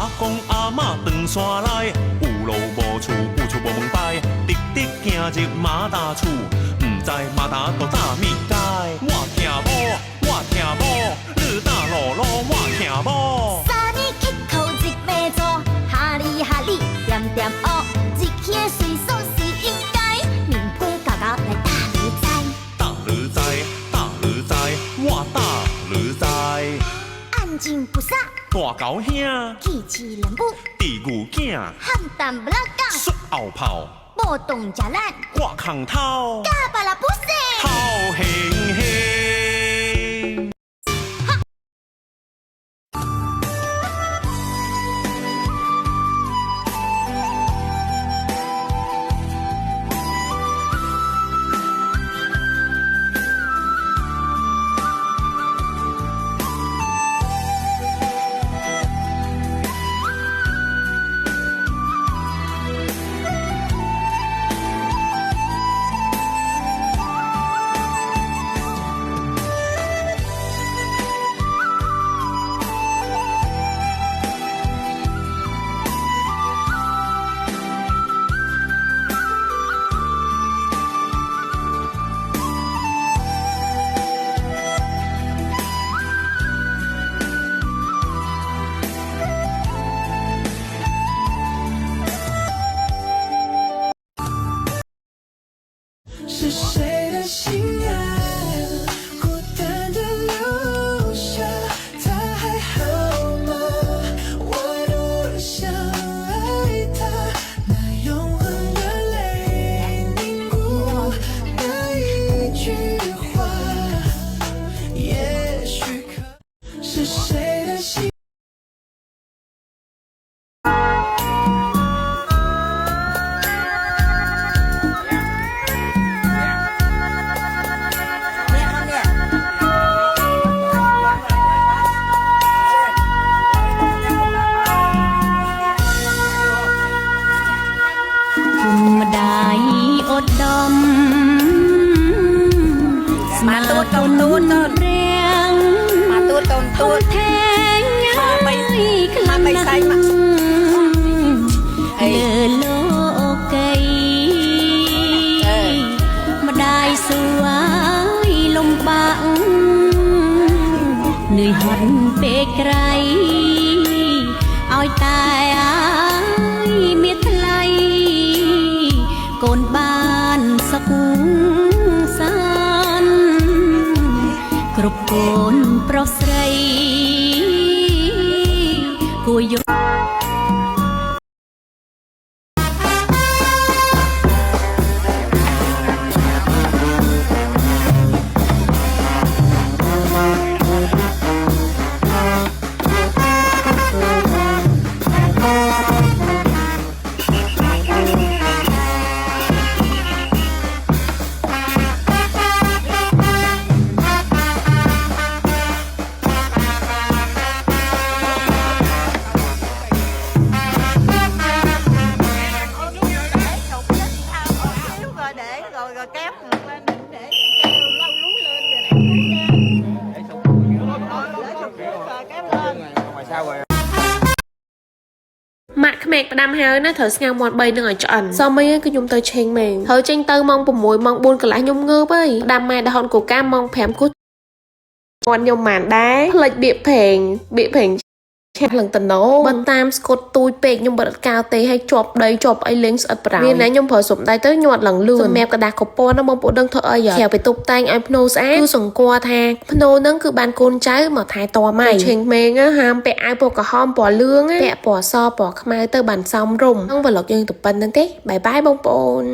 阿公阿嬷长山来，有路无厝，有厝无门牌，直直行入马达厝，唔知马达都炸物解。我听无，我听无，你打路路我听无。三年乞讨一马座，哈哩哈哩点点哦，一起水手是应该，面皮厚厚来打你知。打你知，打你知，我打你知。安静不杀，大狗兄，气气人母，地牛囝，汉淡不拉讲，摔后炮，无动食咱，挂空头，嘎巴拉不死。头轻轻。是谁的心爱，孤单的留下，他还好吗？我多想爱他，那永恒的泪凝固那一句话，也许可是谁的心。ម្ដាយឧត្តមស្មាតូតកូនទូនរៀងមកទូតកូនទូតថែងមកបីខ្លាំងណាស់លើលោកីម្ដាយសួយលំបាក់នឿយហត់ពេកក្រៃឲ្យតែមានថ្លៃកូនបានសុខសាន្តគ្រប់កូនប្រុសស្រីគួរយកrồi kéo lên để kêu lâu lú lên rồi để kéo lên ngoài sao rồi ម៉ាក់ក្មេកផ្ដាំហើយណាត្រូវស្ងោរមាត់3នឹងឲ្យឆ្អិនសមអីគឺខ្ញុំទៅឆេងមែងត្រូវចេញទៅម៉ោង6ម៉ោង4កន្លះខ្ញុំងើបហើយផ្ដាំម៉ែដល់ហនកូកាម៉ោង5គូមាត់ខ្ញុំមិនដែរផ្លេចបៀកប្រេងឆាក់លឹងតណោបើតាមស្កុតទូចពេកខ្ញុំបិទអត់កៅទេឲ្យជាប់ដីជាប់អីលេងស្អិតប្រាមានណាខ្ញុំប្រើសុំដៃទៅញាត់ឡើងលឿនសម្រាប់กระดาษកពណ៌ណាបងប្អូនដឹងធ្វើអីក្រៅពីតុបតែងឲ្យភ្នោស្អាតគឺសង្កត់ថាភ្នោហ្នឹងគឺបានកូនចៅមកថែទាំហើយឆេងមេងហាមពាក់អាវពណ៌ក្រហមពណ៌លឿងពាក់ពណ៌សពណ៌ខ្មៅទៅបានសមរម្យហ្នឹង vlog យើងទៅប៉ុណ្្នឹងទេបាយបាយបងប្អូន